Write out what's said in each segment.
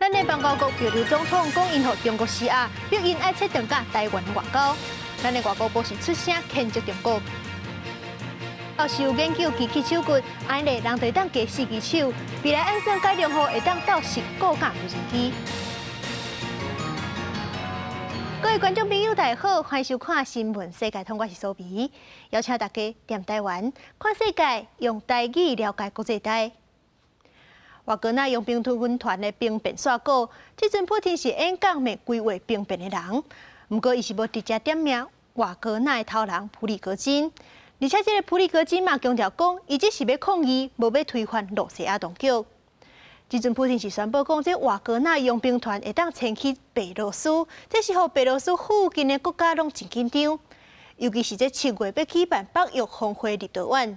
咱的邦交国叫刘总统讲，因和中国施压，逼因爱切断甲台湾外交。咱的外交部是出声谴责中国。要是有研究机器手骨，安尼人就当加4支手，未来按算改良后会当到10个架无人机。各位观众朋友，大家好，欢迎收看《新闻世界通》，我是苏比，邀请大家踮台湾看世界，用台语了解国际台。外国那用兵吞军团的兵变刷稿，这阵普京是演讲未规划兵变的人，不过伊是无直接点名外国那的头人普里戈金，而且这个普里戈金嘛强调讲，伊这是要抗议，无要推翻罗西亚当局。这阵普京是宣布讲，这瓦格纳佣兵团会当前去白罗斯，这是互白罗斯附近的国家拢真紧张，尤其是这7月要举办北约峰会立陶宛。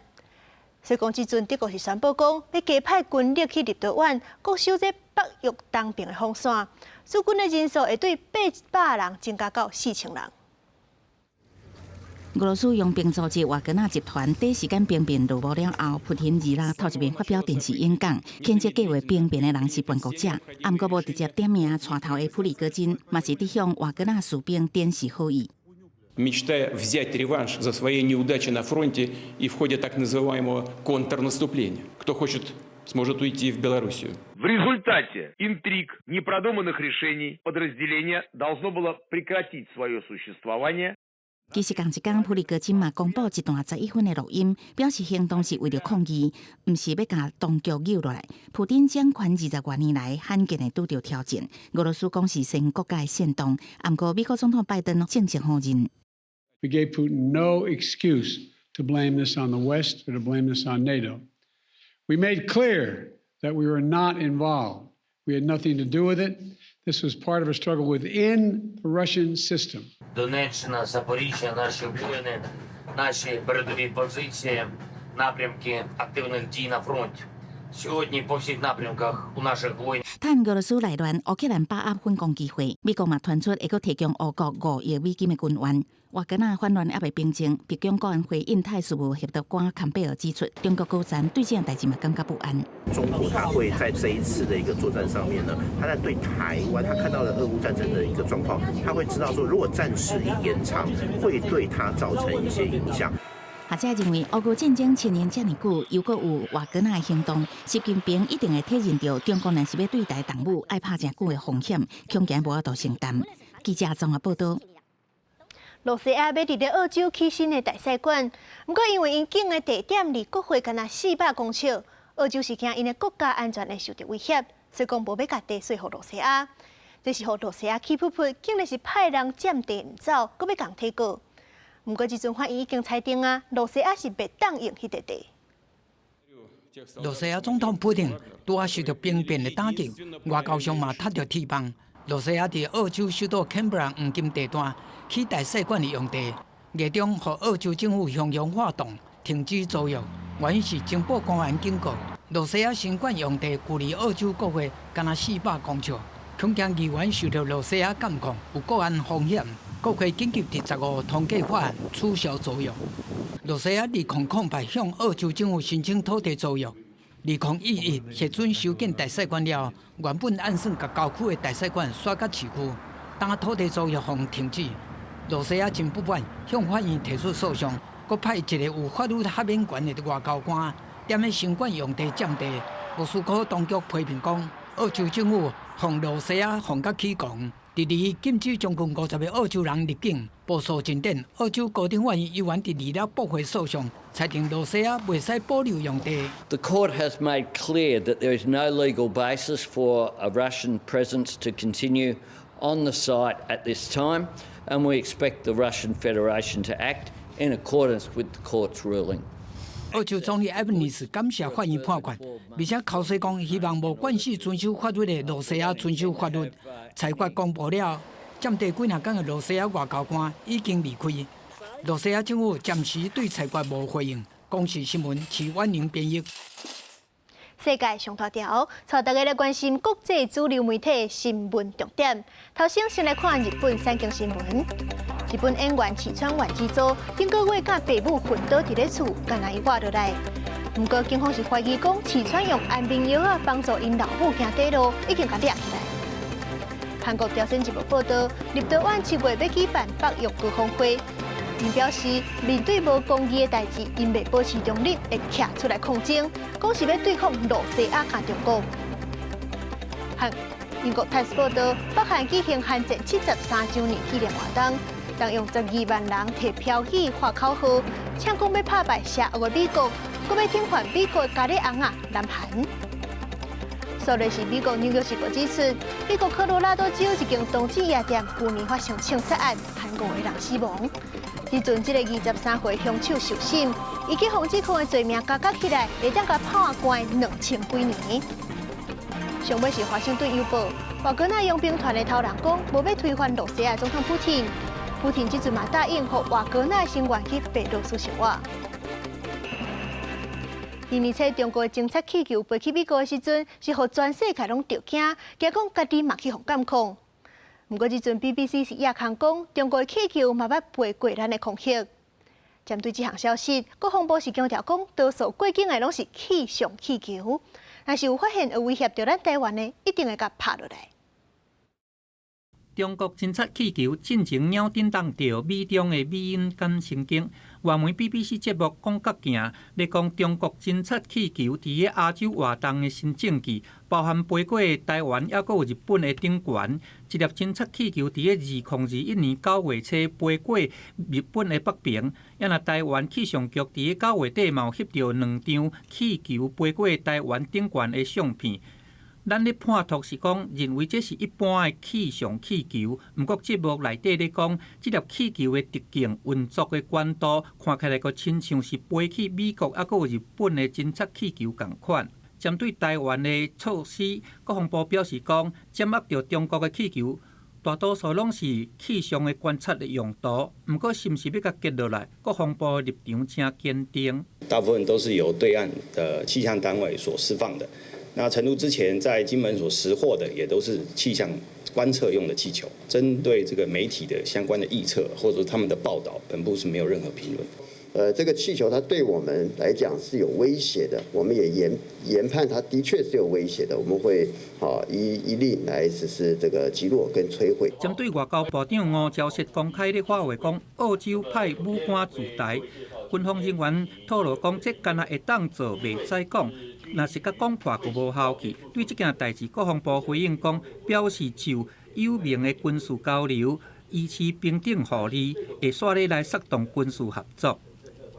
所以讲，这阵德国是宣布讲，要加派军力去立陶宛，固守这北约东边的防线，驻军的人数会对800人增加到4000人。俄罗斯佣兵组织瓦格纳集团短时间兵变落幕了后，普京头一面发表电视演讲，谴责计划兵变的人是叛国者，暗过无直接点名带头的普里戈金，嘛是伫向瓦格纳士兵展示好意。Мечтая взять реванш за свои неудачи на фронте и в ходе так называемого контрнаступления. Кто хочет, сможет уйти в Белоруссию. В результате интриг, непродуманных решений подразделение должно было прекратить свое существование. 其实同一天，普里戈金嘛公布一段11分的录音，表示行动是为了抗议，唔是要甲当局诱落来。普丁掌权20多年来，罕见的拄到挑战。俄羅斯講是成國家的煽動，不過美國總統拜登正式否認。We gave Putin no excuse to blame this on the West or to blame this on NATO. We made clear that we were not involved. We had nothing to do with it. This was part of a struggle within the Russian system. Донеччина, Запоріжжя, наші воїни, наші передові позиції, напрямки активних дій на фронті. Сьогодні по всіх напрямках у наших воїнів. 趁俄羅斯內亂，烏克蘭把握反攻機會，美國嘛傳出會提供俄國5億美金的軍援。瓦格納反亂還未平靜，北京國安會印太事務協調官坎貝爾指出，中國高層對這樣代志嘛感覺不安。中國它會在這一次的一個作戰上面呢，它在對台灣，它看到了俄烏戰爭的一個狀況，它會知道說，如果戰事一延長，會對它造成一些影響。學者認為，俄烏戰爭7年這麼久，又閣有瓦格納的行動，習近平一定會體認到中國若是要對台動武，愛拍真久的風險，恐驚無法度承擔。記者綜合報道。羅西亞要佇咧澳洲起新的大使館，不過因為因境的地點離國會敢若400公尺，澳洲是驚因的國家安全會受到威脅，所以講無要甲地稅予羅西亞。這是予羅西亞氣噗噗，竟然是派人佔地唔走，閣要共提告。不過，這陣法院已經裁定啊，羅西亞是袂當用迄塊地。羅西亞總統普丁拄啊受到兵變的打擊，外交上嘛踢着鐵棒。羅西亞佇澳洲首都坎培拉黃金地段起大使館的用地，月中予澳洲政府向陽發動停止租約，原因是情報官員警告，羅西亞新館用地距離澳洲國會敢若400公尺，恐驚議員受到羅西亞監控，有國安風險。國會緊急第15通過法案取消租約。羅西亞2008向澳洲政府申請土地租約，2011核准收建大使館了，原本按算甲郊區的大使館刷到市區，當土地租約方停止，羅西亞真不滿，向法院提出訴訟，佮派一個有法律合法權的外交官踮咧新館用地佔地。莫斯科當局批評講，澳洲政府向羅西亞放甲起講。第二，禁止將近50個澳洲人入境。步數進展，澳洲高等法院依然伫離了駁回訴訟，裁定羅西亞袂使保留用地。The court has made clear that there is no legal basis for a Russian presence to continue on the site at this time, and we expect the Russian Federation to act in accordance with the court's ruling. 澳洲總理埃文尼斯感謝法院判決，而且口說講希望無關係遵守法律的羅西亞遵守法律。裁決公布了，佔地幾若天的羅西亞外交官已經離開。羅西亞政府暫時對裁決無回應。公視新聞徐婉玲編譯。世界上大條，帶大家來關心國際主流媒體新聞重點。頭先來看日本產經新聞。日本演員池川丸之助，今個月甲爸母昏倒佇咧厝，敢若伊活落來。不過警方是懷疑講池川用安眠藥啊幫助因老母行底路，已經甲抓起來。韩国朝鲜日报报道，立陶宛7月要举办北约高峰会，并表示面对无公义的代志，因未保持中立，会站出来抗争，讲是要对抗罗西亚加中国。英国《泰斯》报道，北韩举行韩战73周年纪念活动，动用12万人提标语、画口号，抢讲要拍败邪恶的美国，搁要挺翻美国咖喱翁啊南韩。所以是美国《纽约时报》指出，美国科罗拉多州一间同志夜店去年发生枪杀案，韩国的人死亡。时阵，这个23岁凶手受审，伊去防治控的罪名加起来，会当甲判关2000几年。上尾是华盛顿邮报，瓦格纳佣兵团的头人讲，无要推翻罗西亚总统普廷。普廷即阵嘛答应，让瓦格纳成员去白罗斯生活。而且中国的侦察气球飞去美国的时阵，是互全世界拢着惊，惊讲家己嘛去互监控。不过即阵 BBC 是夜空讲，中国的气球嘛捌飞过咱的空隙。针对这项消息，国防部是强调讲，多数过境的拢是气象气球。若是有发现有威胁到咱台湾的，一定会甲拍落来。中国侦察气球进前鸟震动到美中的美英感神经。外媒 BBC 节目讲角镜咧讲，中国侦察气球伫咧亚洲活动的新证据，包含飞过台湾，还佫有日本的顶悬。一粒侦察气球伫咧2021年9月初飞过日本的北平，也若台湾气象局伫咧9月底嘛有翕到2张气球飞过台湾顶悬的相片。咱咧判图是讲，认为这是一般的气象气球，毋过节目内底咧讲，这粒气球的直径、运作的宽度，看起来佫亲像是飞去美国还佫有日本的侦察气球同款。针对台湾的措施，国防部表示讲，掌握到中国的气球，大多数拢是气象的观察的用途。毋过是毋是要甲结落来？国防部的立场真坚定。大部分都是由对岸的气象单位所释放的。那成都之前在金门所识获的，也都是气象观测用的气球。针对这个媒体的相关的臆测，或者说他们的报道，本部是没有任何评论。这个气球它对我们来讲是有威胁的，我们也研判它的确是有威胁的，我们会一力来实施这个击落跟摧毁。针对外交部长吴钊燮公开咧发话讲，澳洲派武官驻台，军方人员透露讲，这干那会当做，袂使讲。若是甲讲话就无效去，对这件代志，国防部回应讲，表示就有名的军事交流，以持平等互利，会煞咧来策动军事合作。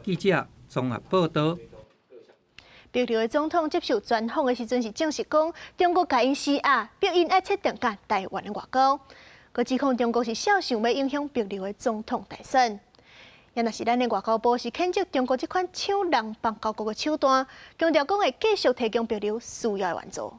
记者综合报道。北朝的总统接受专访的时阵是证实讲，中国甲因施压，逼因爱切断甲台湾的外交，佮指控中国是小想要影响北朝的总统大选。也若是咱的外交部是谴责中国这款抢人邦交国的手段，强调讲会继续提供北朝需要的援助。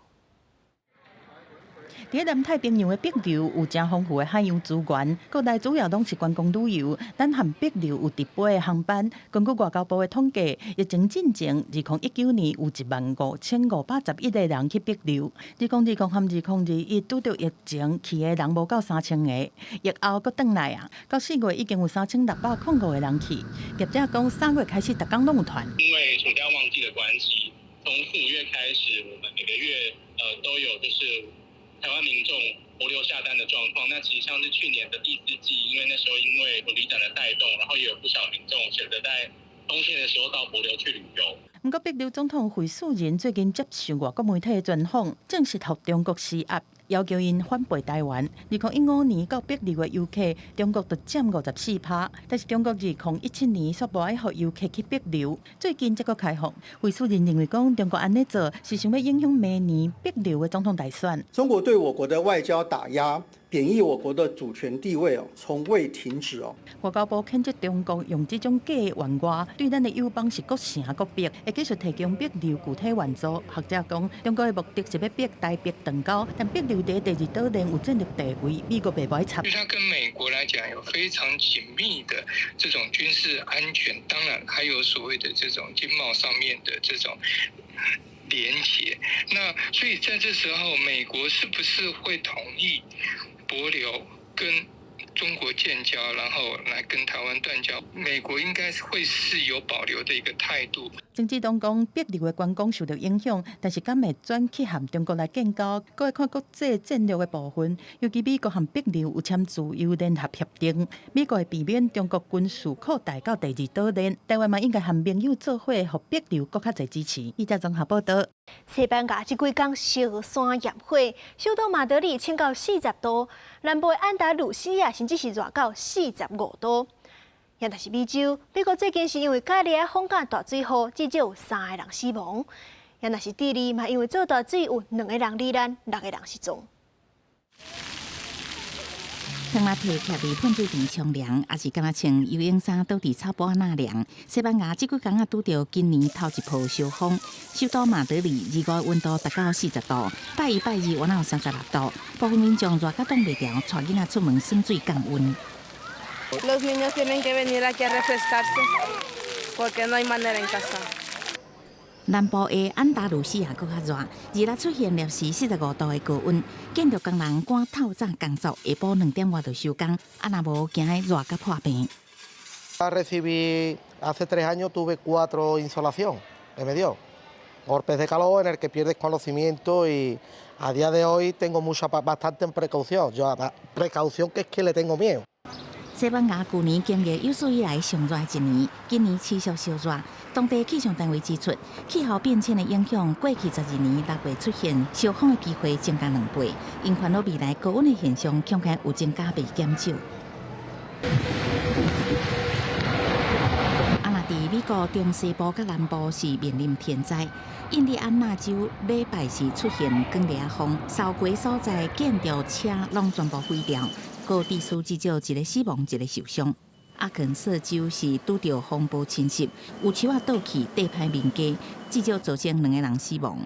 伫南太平洋的北流有真丰富的海洋资源，国内主要拢是观光旅游。但和北流有直飞的航班。根据外交部的统计，疫情进前，2019年有15511个人去北流，2020和2021拄着疫情去的人无到3000个，疫后搁转来啊，到4月已经有3605个人去。业者讲3月开始，逐工拢有团。因为暑假旺季的关系，从4、5月开始，我们每个月都有就是台湾民众帛琉下单的状况。那其实像是去年的第4季，因为那时候因为旅展的带动，然后也有不少民众选择在冬天的时候到帛琉去旅游。不过，北流总统惠恕仁最近接受外国媒体的专访，证实互中国施压，要求因返回台湾。2015年到北流的游客，中国就占54%，但是中国2017年却无爱予游客去北流，最近才个开放。惠恕仁认为讲，中国安尼做是想要影响明年北流的总统大选。中国对我国的外交打压，贬义我国的主权地位从未停止哦。外交部谴责中国用这种假的援外，对咱的友邦是各城各逼，会继续提供北流具体援助。学者讲，中国的目的是要逼台北断交，但北流在第2岛链有战略地位，美国袂歹插。因为它跟美国来讲有非常紧密的这种军事安全，当然还有所谓的这种经贸上面的这种连结。那所以在这时候，美国是不是会同意帛琉跟中国建交，然后来跟台湾断交？美国应该会是有保留的一个态度。政治当讲北流的观光受到影响，但是敢会转去和中国来建交，阁会看国际战略的部分。尤其美国和北流有签自由联合协定，美国会避免中国军事扩大到第二岛链。台湾嘛应该和盟友做伙，互北流搁较侪支持。记者综合报道。西班牙这几天烧山焰火，首都马德里升到40度，南部的安达卢西亚甚至是热到45度。也就是美洲，美国最近是因为加利亚风架大水后，至少有3个人死亡。也若是智利嘛，因为做大水有2个人罹难，6个人失踪。汤马提徛伫喷水池冲凉，也是敢若穿游泳衫倒伫草坡仔那凉。西班牙这几天啊，拄到今年头一波烧风，首都马德里日外温度达到40度，拜一拜二原来有36度，部分民众热甲挡袂调，带囡仔出门耍水降温。Los niños tienen que venir aquí a refrescarse, porque no hay manera en casa. 南部的安达卢西亚更较热，日内出现摄氏45度的高温，建筑工人赶透早工作，下晡2点外就收工，啊若无惊热甲破病。Recibí hace 3 años tuve 4 insolación que me dio golpes de calor en el que pierdes conocimiento y a día de hoy tengo bastante precaución. Yo precaución que es que le tengo miedo. 西班牙去年经历有史以来上热一年，今年持续烧热。当地气象单位指出，气候变迁的影响，过去12年6月出现烧风的机会增加2倍，因看到未来高温的现象恐怕有增加未减少。啊，那伫美国中西部甲南部是面临天灾。印第安纳州礼拜是出现光烈风，受过所在建筑车拢全部毁掉。各地区至少1个死亡，1个受伤。阿肯色州是拄到风暴侵袭，有树仔倒去地歹面家，至少造成2个人死亡。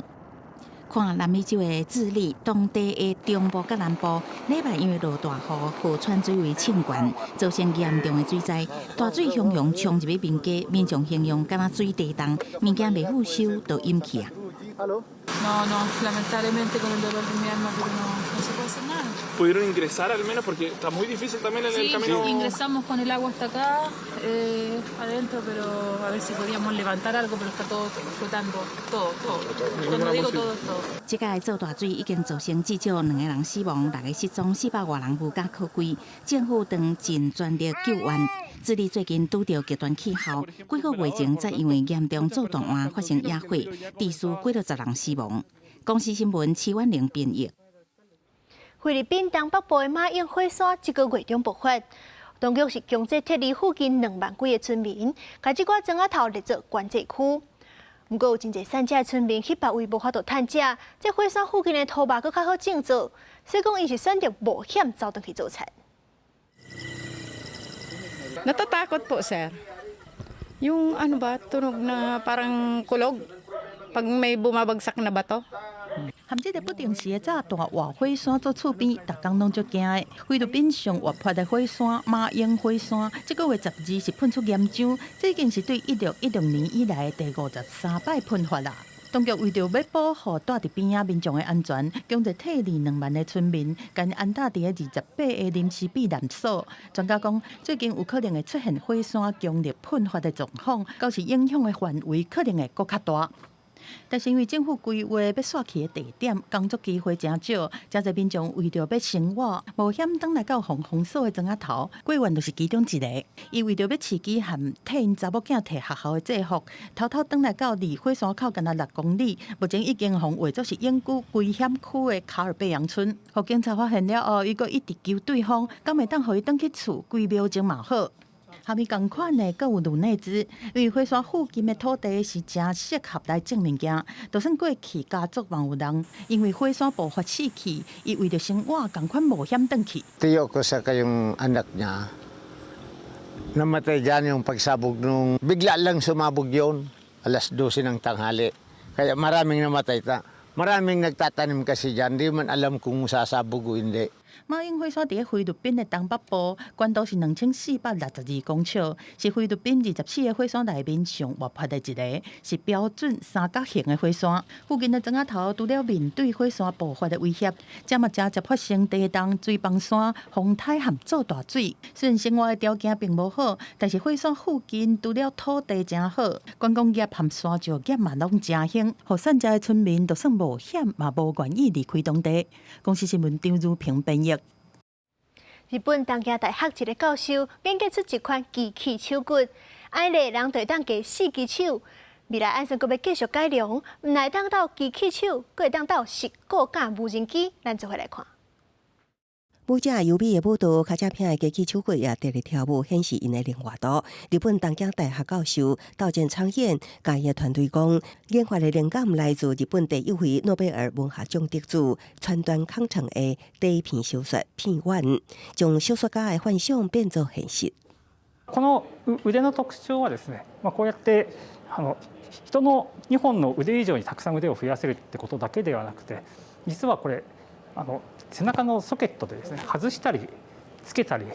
看南美洲的智利，当地的中部甲南部礼拜因为落大雨，河川水位冲悬，造成严重的水灾，大水汹涌冲入去面家，民众形容敢若水地动，物件袂复收就淹去啊。No, lamentablemente con el dolor de mi alma, pero no se puede hacer nada. ¿Pudieron ingresar al menos? Porque está muy difícil también en el camino. Sí, ingresamos con el agua hasta acá, adentro, pero a ver si podíamos levantar algo, pero está todo flotando, todo. Cuando digo todo, todo. 这届造大水已经造成至少2个人死亡，6个失踪，400多人无家可归。政府当尽全力救援。智利最近拄到极端气候，几个月前才因为严重造动案发生野火，地区几多10人死亡。公司新闻齐婉玲编译。菲律宾东北部的马英火山这个月中爆发，当局是强制撤离附近2万几个村民，把这寡庄仔头列作关制区。不过有真侪山脚村民去别位无法度探食，这火山附近的土肉搁较好种植，所以讲伊是选择冒险走回去做菜。Natatakot po, sir. Yung ano ba, tunog na parang kulog pag may bumabagsak na bato. 含这个不定时的炸大活火山做厝边，逐工拢足惊的。菲律宾上活泼的火山马英火山，这个月12是喷出岩浆，这已经是对1616年以来第53摆喷发啦。当局为着要保护住伫边仔民众的安全，强制撤离2万个村民，跟安搭伫28个临时避难所。专家讲，最近有可能会出现火山强烈喷发的状况，到时影响的范围可能会搁较大。但是因为政府规划要刷起的地点，工作机会真少，真侪民众为着要生活，冒险当来到封锁的庄仔头，桂园就是其中一个。伊为着要饲鸡和替因查某囝摕学校的制服，偷偷当来到离火山口敢若6公里，目前已经划作是永久危险区的卡尔贝扬村。互警察发现了后，伊个一直求对方，敢会当互伊返去厝归庙前嘛好。下面同款的，阁有鲁内兹，因为火山附近的土地是真适合来种物件。就算过去家族嘛有人，因为火山爆发死去，伊为着生活，同款冒险返去。Tiyo ko sa kayong anak niya, namatay dyan yung pagsabog bigla lang sumabog yun, 12:00 ng tanghali. Kaya maraming namatay. Maraming nagtatanim kasi dyan, di man alam kung sasabog o hindi. 马英火山伫菲律宾的东北部，管道是2462公尺，是菲律宾24个火山内面上活泼的一个，是标准三角形的火山。附近的庄仔头除了面对火山爆发的威胁，这嘛正接发生地动、水崩山、风台和做大水。虽然生活的条件并无好，但是火山附近除了土地真好，观光业和山石业嘛拢真兴，互善遮的村民就算冒险嘛无愿意离开当地。公司新闻张如平编译。日本东京大学一个教授研究出一款机器手骨，安尼人就会当加4支手。未来安怎阁要继续改良，唔来当到机器手，阁会当到实骨架无人机，咱做伙来看。舞者优美的舞蹈，卡车片的机器手骨也伫咧跳舞，显示因的灵活度。日本东京大学教授道见昌彦甲伊的团队讲，研发的灵感来自日本第1回诺贝尔文学奖得主川端康成的第一篇小说《片腕》，将小说家的幻想变作现实。この腕の特徴はですね、こうやって人の2本の腕以上にたくさん腕を増やせるってことだけではなくて、実はこれ背中のソケットでですね外したりつけたり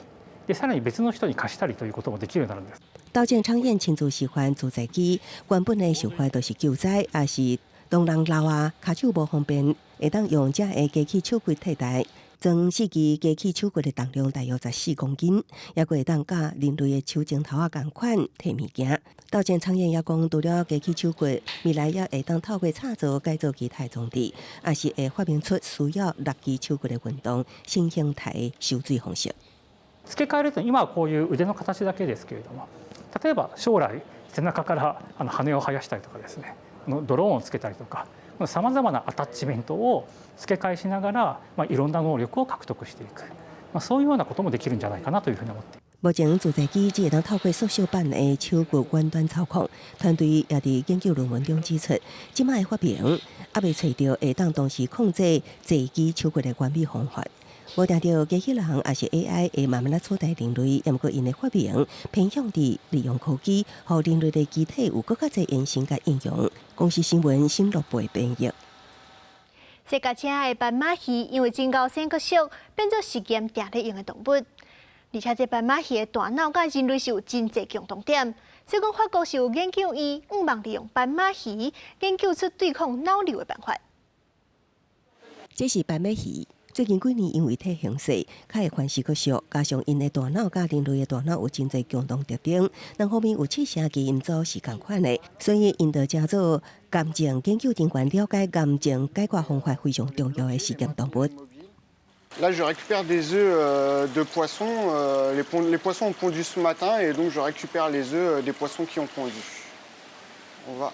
でさらに別の人に貸したりということもできるようになるんです。道见昌彦亲自示范自在机，原本的想法都是救灾，也是当人老啊，骹手无方便，会当用这个机器手骨替代。装4支机器手骨的重量大约14公斤，也会当甲人类的手指头同款摕物件。道见昌彦也讲，除了机器手骨，未来也会当透过插座改造其他装置，也是会发明出需要6支手骨的运动新形态的收水方式。付け替えると今はこういう腕の形だけですけれども、例えば将来背中から羽を生やしたりとかですね、ドローンをつけたりとか。さまざまなアタッチメントを付け替えしながら、いろんな能力を獲得していく、そういうようなこともできるんじゃないかなというふうに思っています。目前自在机只会当透过缩小版的手骨远端操控，团队也伫研究论文中指出，即卖的发明还未找到会当同时控制坐机手骨的完美方法。无定到机器人也是 AI 会慢慢来取代人类，也毋过因的发明偏向伫利用科技，互人类的机体有更加侪延伸甲应用。公司新闻新乐培编译。世界车的斑马鱼因为真高生个俗，变做实验定咧用的动物，而且这斑马鱼的大脑甲人类是有真侪共同点。所以讲法国是有研究伊希望利用斑马鱼研究出对抗脑瘤的办法。这是斑马鱼。最近几年，因为体型小，较会凡事个俗，加上因的大脑甲人类的大脑有真侪共同特点，人方面有7成基因组是共款的，所以因着加做癌症研究人员了解癌症解决方法非常重要的实验动物。Là, je récupère des œufs de poissons. Les poissons ont pondu ce matin et donc je récupère les œufs des poissons qui ont pondu. On va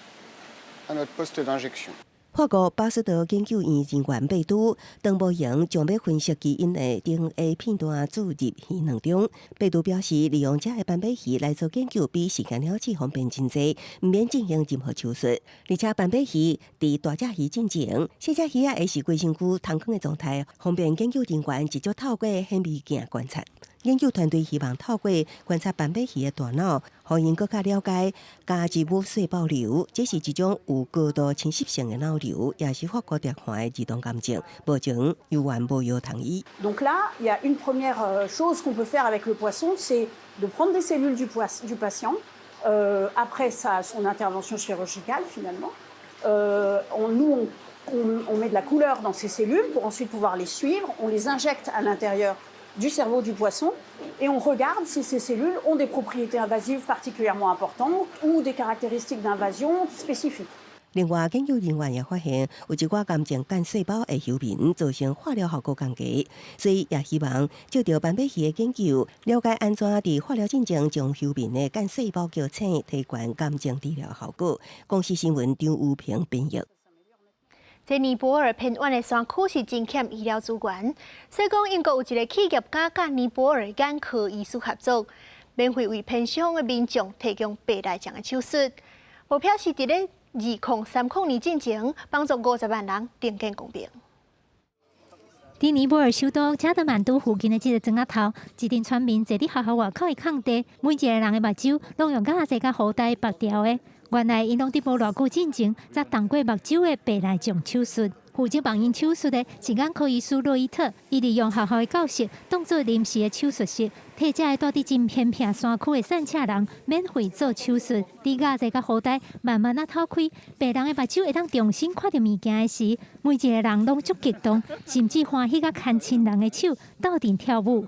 à notre poste d'injection. 法国巴斯德研究院人员贝都邓博营将要分析基因的 DNA 片段注入鱼卵中。贝都表示，利用这个斑马鱼来做研究，比时间了解方便真侪，唔免进行任何手术。而且斑马鱼伫大只鱼进前，小只鱼也是规身躯空空的状态，方便研究人员直接透过显微镜观察。研究团队希望透过观察斑马鱼的大脑，互因更加了解家肢母细胞瘤，这是一种有高度侵袭性的脑瘤，也是法国特患的儿童癌症，目前有完无药通医。Donc là, il y a une première chose qu'on peut faire avec le poisson, c'est de prendre des cellules du patient après son intervention chirurgicale finalement. On met de la couleur dans ces cellules pour ensuite pouvoir les suivre. On les injecte à l'intérieur du cerveau du poisson et on regarde si ces cellules ont des propriétés invasives particulièrement importantes ou des caractéristiques d'invasion spécifiques. 另外，研究人员也发现有一寡癌症干细胞会休眠，造成化疗效果降低，所以也希望借着斑马鱼的研究，了解安怎伫化疗进前将休眠的干细胞叫醒，提高癌症治疗效果。公司新闻张武平编译。在尼泊尔偏远的山区是真欠医疗资源，所以讲英国有一个企业家甲尼泊尔眼科医师合作，免费为偏乡的民众提供白内障的手术，目标是伫咧2030年进前帮助50万人定见公平。伫尼泊尔首都加德满都附近的这个庄仔头，一群村民坐伫学校外口的空地，每一个人的目睭拢用甲细甲好大白条的。原来因拢伫无偌久进前，才动过目睭的白内障手术。负责帮因手术的是眼科医师洛伊特，伊利用学校的教室当作临时的手术室，替这个住伫真偏僻山区的散车人免费做手术。伫牙在甲喉带慢慢啊透开，病人的目睭会当重新看到物件的时，每一个人拢足激动，甚至欢喜甲牵亲人的手斗阵跳舞。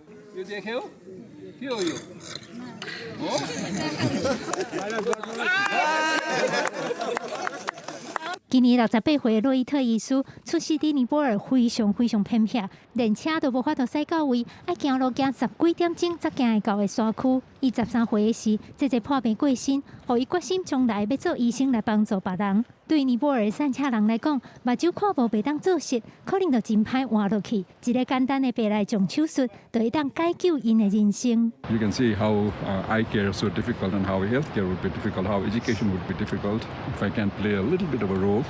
今年68岁的洛伊特医师出世伫尼泊尔非常偏僻，连车都无法度驶到位，爱行路行10几点钟才行会到的山区。伊13岁的时，这破病过身，互伊决心将来要做医生来帮助别人。对尼泊尔的散车人来讲，目睭看无袂当做事，可能就真歹换落去。一个简单的白内障手术，就会当解救因的人生。You can see how eye care is so difficult and how healthcare would be difficult, how education would be difficult. If I can play a little bit of a role,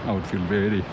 I would feel very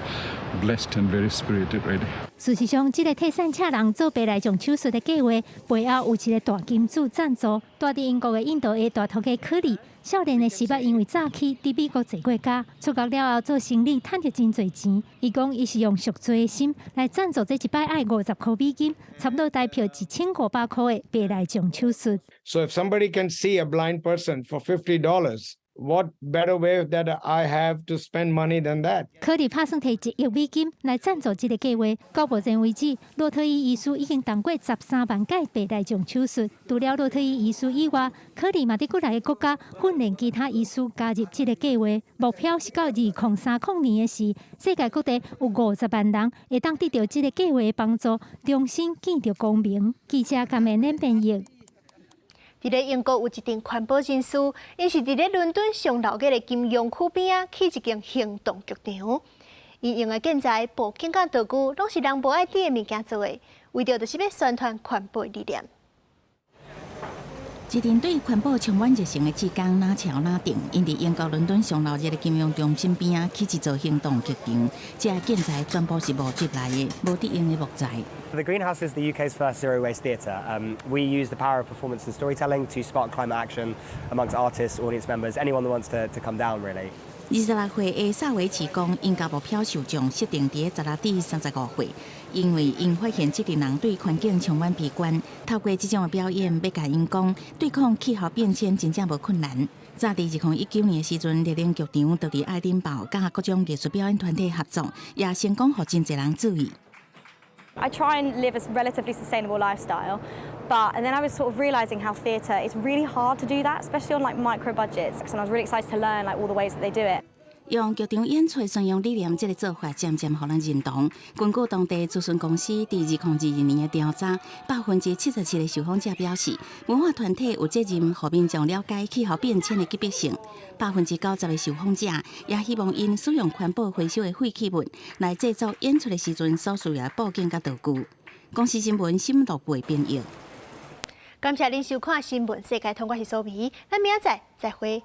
blessed and very spirited, really. 事实上，这个替散车人做白内障手术的计划背后有一个大金主赞助，住伫英国的印度裔大头家科里。少年的18因为早起伫美国坐过家，出国了后做生意，赚着真侪钱。伊讲伊是用赎罪的心来赞助这一摆爱50块美金，差不多代表1500块的白内障手术。So if somebody can see a blind person for $50. What better way that I have to spend money than that? 科里打算摕1亿美金来赞助这个计划。到目前为止，洛特伊医师已经动过13万届白内障手术。除了洛特伊医师以外，科里嘛伫过来的国家训练其他医师加入这个计划。目标是到2030年的时，世界各地有50万人会当得到这个计划的帮助，重新见到光明。记者感恩连编译。伫咧英国有一阵环保人士，因是伫咧伦敦上楼街的金融区边啊起一间行动剧场。因用的建材、布景甲道具，拢是人无爱滴的物件做的，为着就是要宣传环保理念。一阵对环保充满热情的志工哪桥哪顶，因伫英国伦敦上楼街的金融中心边啊起一座行动剧场，这些建材全部是木质来的，无得用的木材。The Greenhouse is the UK's first zero waste theatre. We use the power of performance and storytelling to spark climate action amongst artists, audience members, anyone that wants to come down, really. 26岁的萨维奇讲，因家目标受众设定伫16至35岁，因为因发现这群人对环境充满悲观。透过这种的表演，要甲因讲，对抗气候变迁真正无困难。早伫2019年的时阵，热灵剧场就伫爱丁堡甲各种艺术表演团体合作，也成功互真侪人注意。I try and live a relatively sustainable lifestyle, and then I was sort of realising how theatre is really hard to do that, especially on like micro budgets. And I was really excited to learn like all the ways that they do it. 用剧场演出宣扬理念这个做法，渐渐互人认同。根据当地咨询公司伫2022年的调查，77%的受访者表示，文化团体有责任互民众了解气候变迁的急迫性。90%的受访者也希望因使用环保回收的废弃物来制作演出的时阵所需要的布景甲道具。公司新闻新闻部编译。感谢您收看新闻世界，通我是苏眉，咱明仔载再会。